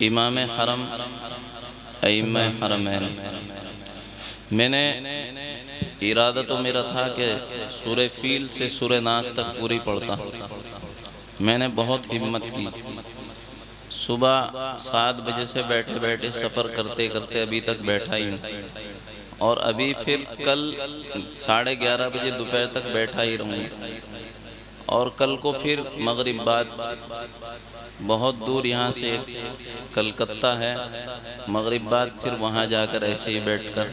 इमाम हरम अइम्मा हरमैन। मैंने इरादा तो मेरा था कि सूरह फील से सूरह नास तक पूरी पढ़ता। मैंने बहुत हिम्मत की। सुबह 7 बजे से बैठे बैठे सफ़र करते करते अभी तक बैठा ही हूँ, और अभी फिर कल 11:30 बजे दोपहर तक बैठा ही रहूँगा। और कल को फिर मगरिब बाद बहुत दूर यहाँ से कलकत्ता है, मगरिब बाद फिर वहाँ जाकर ऐसे ही बैठकर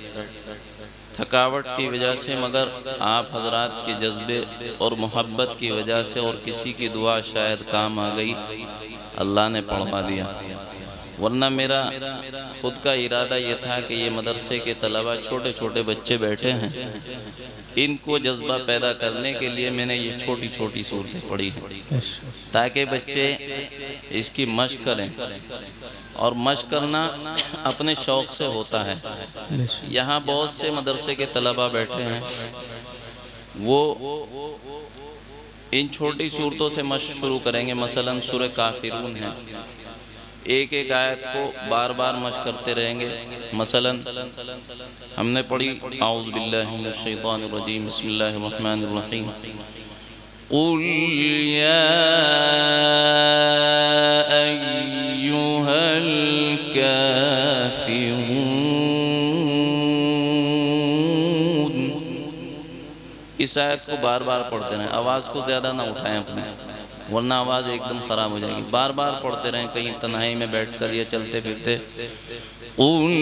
थकावट की वजह से, मगर आप हजरात के जज्बे और मोहब्बत की वजह से और किसी की दुआ शायद काम आ गई, अल्लाह ने पढ़वा दिया। वरना मेरा खुद का इरादा ये था कि ये मदरसे के तलबा छोटे छोटे बच्चे बैठे हैं, इनको जज्बा पैदा करने के लिए मैंने ये छोटी छोटी सूरतें पढ़ी हैं, ताकि बच्चे इसकी मशक करें। और मशक करना अपने शौक़ से होता है। यहाँ बहुत से मदरसे के तलबा बैठे हैं, वो इन छोटी सूरतों से मशक शुरू करेंगे। मसलन सूरह काफिरून है, एक एक आयत को बार बार मशक करते रहेंगे। मसलन हमने पढ़ी आऊज़ु बिल्लाहि मिनश शैतानिर रजीम बिस्मिल्लाहिर रहमानिर रहीम क़ुल या अय्युहल काफ़िरून। इस आयत को बार बार पढ़ते रहें, आवाज़ को ज़्यादा ना उठाएं अपने, वरना आवाज़ एकदम ख़राब हो जाएगी। बार बार पढ़ते रहें, कहीं तन्हाई में बैठकर या चलते फिरते। क़ुल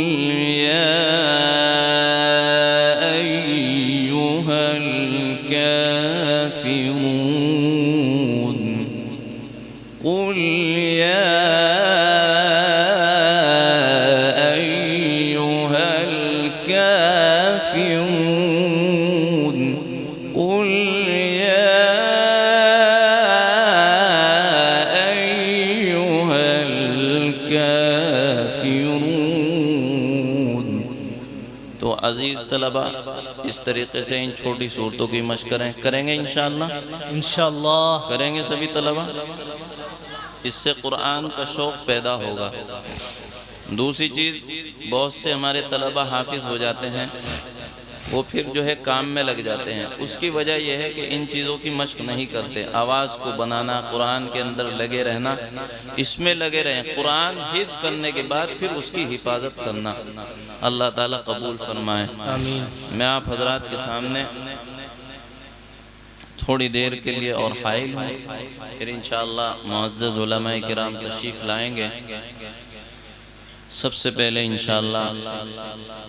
या अय्युहल काफ़िरून क़ुल या अय्युहल काफ़िरून क़ुल तो अज़ीज़ तलबा, इस तरीक़े से इन छोटी सूरतों की मशक़ करेंगे इंशाअल्लाह। करेंगे सभी तलबा। इससे क़ुरआन का शौक़ पैदा होगा। दूसरी चीज़, बहुत से हमारे तलबा हाफिज़ हो जाते हैं, वो फिर जो है काम में लग जाते हैं। उसकी वजह यह है कि इन चीज़ों की मशक़ नहीं करते। आवाज़ को बनाना, कुरान के अंदर लगे रहना, इसमें लगे रहें। कुरान हिफ्ज़ करने के बाद फिर उसकी हिफाजत करना। अल्लाह ताला कबूल फरमाए। मैं आप हजरात के सामने थोड़ी देर के लिए और हाइल हूँ, फिर इंशाअल्लाह मुअज़्ज़ज़ उलमाए किराम तशरीफ़ लाएँगे। सबसे पहले इंशाअल्लाह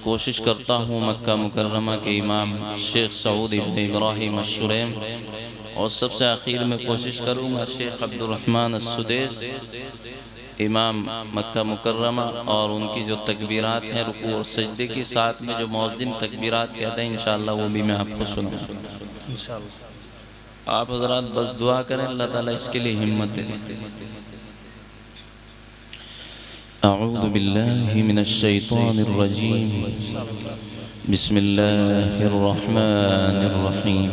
कोशिश करता हूँ मक्का मुकर्रमा के इमाम शेख सऊद इब्न इब्राहिम अश-शुरैम, और सबसे आखिर में कोशिश करूँगा शेख अब्दुर्रहमान अस-सुदैस इमाम मक्का मुकर्रमा, और उनकी जो तकबीरात हैं रुकू और सजदे के साथ में जो मौज़िन तकबीरात कहते हैं, इंशाअल्लाह वो भी मैं आपको सुनाऊँ। आप हज़रात बस दुआ करें, अल्लाह ताला इसके लिए हिम्मत दे। अऊज़ु बिल्लाहि मिनश शैतानिर रजीम बिस्मिल्लाहिर रहमानिर रहीम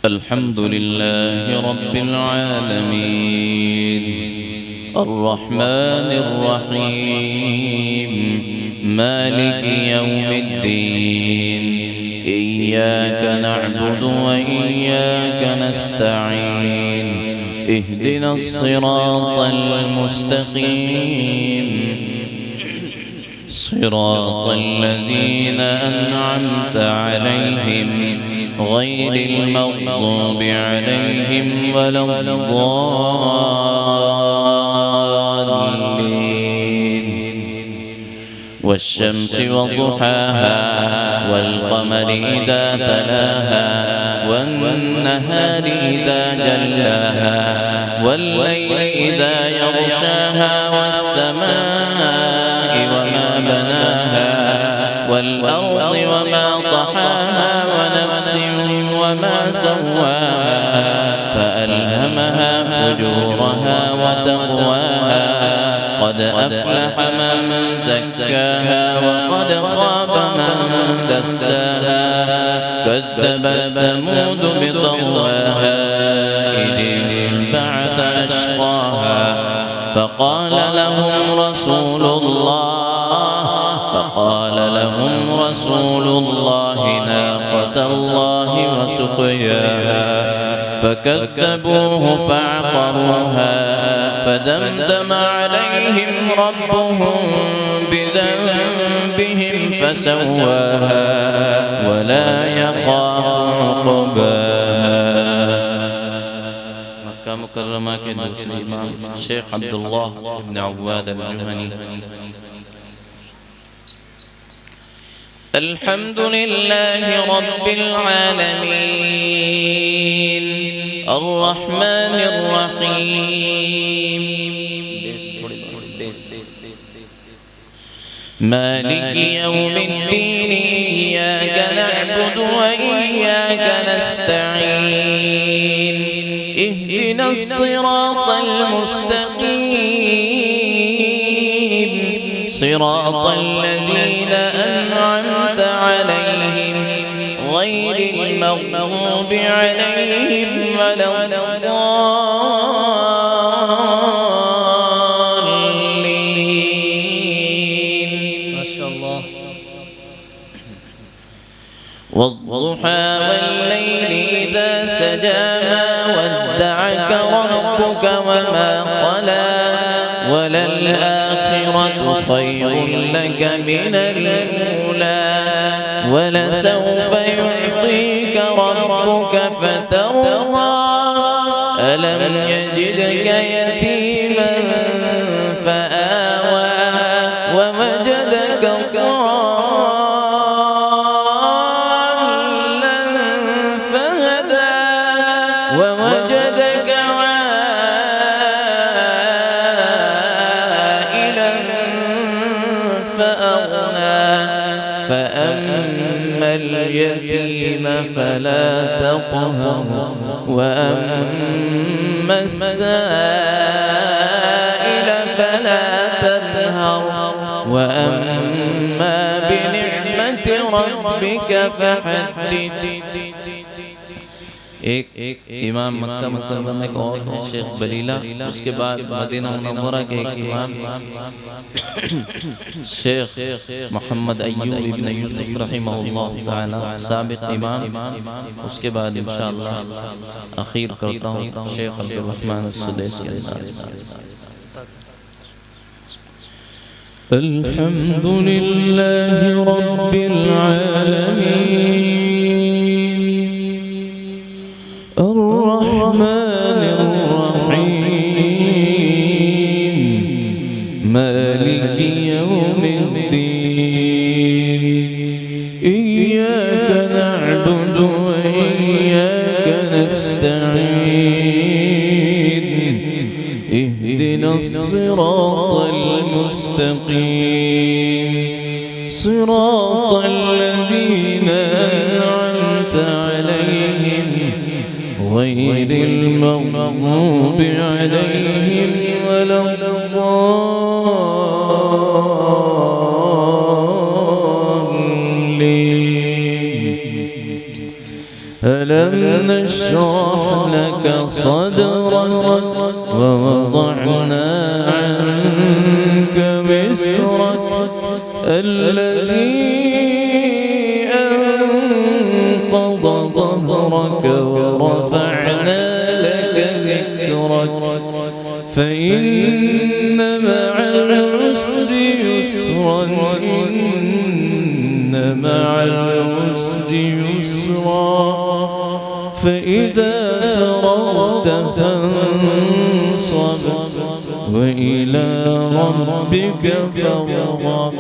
अल्हम्दुलिल्लाहि रब्बिल आलमीन अर्रहमानिर रहीम मालिकि यौमिद्दीन इय्याका नअबुदु व इय्याका नस्तईन इहदिना सिरातल मुस्तकीम सिरातल लज़ीना अनअमता अलैहिम गैरिल मग़दूबि अलैहिम वलद्दाल्लीन वश्शम्सि वज़ुहाहा वल्क़मरि इज़ा तलाहा वन्नहारि इज़ा जल्लाहा वल्लैलि इज़ा यग़शाहा वस्समाइ वमा बनाहा वल्अर्दि वमा तहाहा वनफ्सिन वमा सव्वाहा फअल्हमहा फुजूरहा वतक़वाहा قد أفلح من زكاها وقد خاب من دساها كذبت ثمود بطغواها إذ انبعث أشقاها فقال لهم رسول الله ناقة الله وسقياها فكذبوه فعقروها فدمدم عليهم ربهم بذنبهم فسواها ولا يخاف عقباها. مکہ مکرمہ کے دوسرے امام شیخ عبداللہ ابن عواد الجہنی. الحمد لله رب العالمين الرحمن الرحيم مالك يوم الدين إياك نعبد وإياك نستعين اهدنا الصراط المستقيم صراط الذين أنعمت عليهم غير المغضوب عليهم ولا الضالين. ما شاء الله. والضحى والليل إذا سجى ما ودعك ربك وما قلى وللآخرة خير لك من الأولى ولسوف يعطيك ربك فترضى ألم يجدك يتيما فآوى ووجدك ضالا فهدى ووجدك عائلا فأغنى فأما اليتيم فلا تقهر وأما السائل فلا تنهر وأما بنعمة ربك فحدث. ایک امام مکہ مکرمہ میں اور ہے شیخ بلیلہ. اس کے بعد مدینہ منورہ کے ایک امام شیخ محمد ایوب ابن یوسف رحمہ اللہ تعالی سابق امام. اس کے بعد انشاءاللہ اخیر کرتا ہوں شیخ عبدالرحمن السدیسی. الحمد لله رب العالمين الرحمن الرحيم مالك يوم الدين إياك نعبد وإياك نستعين اهدنا الصراط المستقيم صراط الذين أنعمت عليهم غير المغضوب عليهم ولا الضالين. ألم نشرح لك صدرك ووضعنا عنك وزرك الذي أنقض ظهرك ورفعنا لك ذكرك فإن مع العسر يسرا إن مع العسر يسرا فإذا فرغت فانصب وإلى ربك فارغب.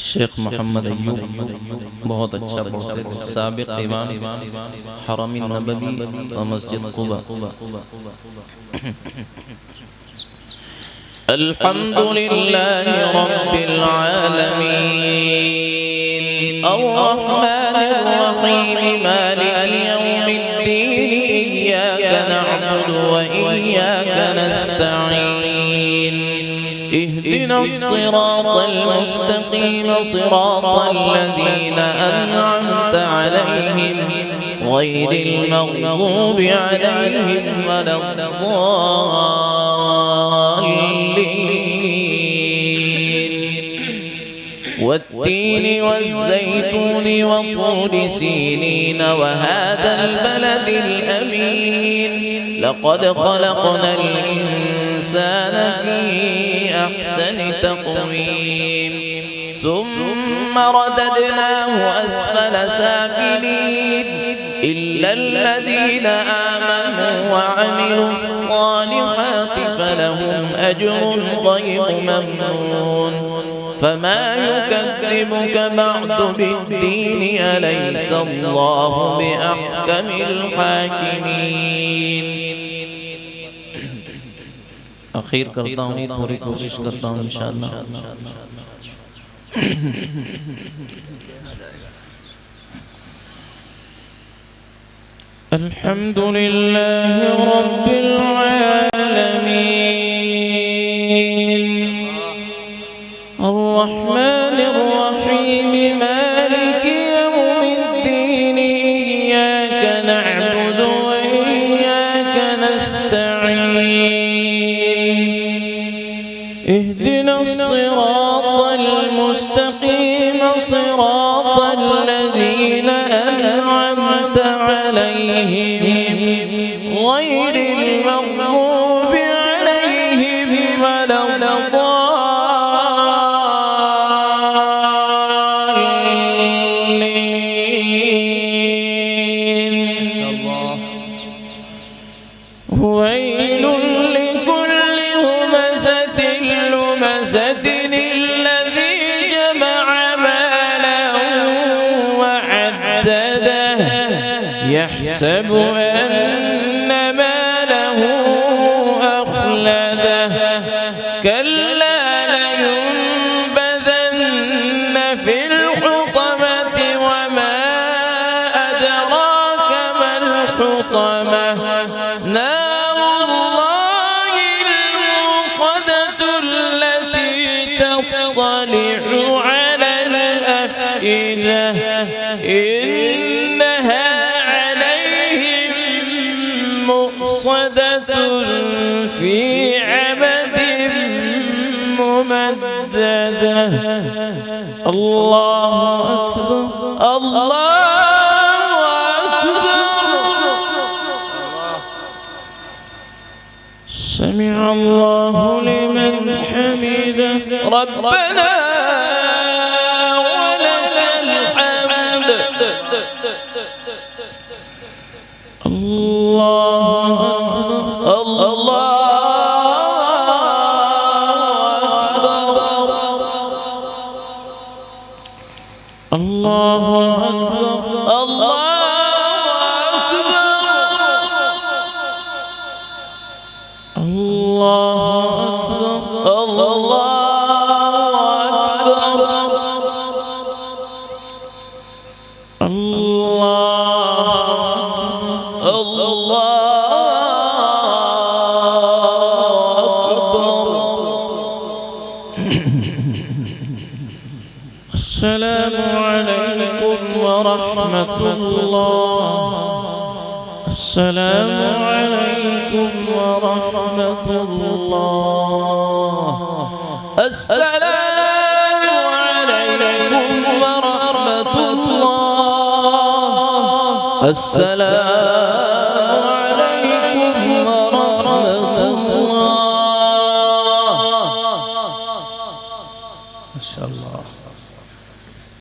شیخ محمد ایوب بہت اچھا پڑھتے تھے. سابق امام حرم النبوی و مسجد قباء. الحمد لله رب العالمين الرحمن الرحيم مالك يوم الدين إياك نعبد وإياك نستعين اهدنا اهدنا الصراط المستقيم صراط الذين أنعمت عليهم غير المغضوب عليهم ولا الضالين والتين والزيتون وطور سينين وهذا البلد الأمين لقد خلقنا الإنسان في أحسن تقويم ثم رددناه أسفل سافلين إلا الذين آمنوا وعملوا الصالحات فلهم أجر غير ممنون فما يكذبك بعد بالدين أليس الله بأحكم الحاكمين आखिर करता हूँ पूरी कोशिश करता हूँ इंशाअल्लाह الحمد لله رب العالمين الرحمن الرحيم مالك يوم الدين إياك نعبد وإياك نستعين اهدنا الصراط المستقيم صراط الذين أنعمت عليهم غير المغضوب عليهم ولا الضالين ويل لكل همزة لمزة الذي جمع مالا وعدده يحسب أن ماله أخلده كلا لينبذن في الحطمة وما أدراك ما الحطمة نار الله الموقدة التي تطلع على الأفئدة إنها مؤصدة في عمد ممددة الله أكبر الله أكبر سمع الله لمن حمده ربنا ولك الحمد الله أكبر الله أكبر السلام عليكم ورحمة الله السلام عليكم ورحمة الله السلام عليكم ورحمة الله السلام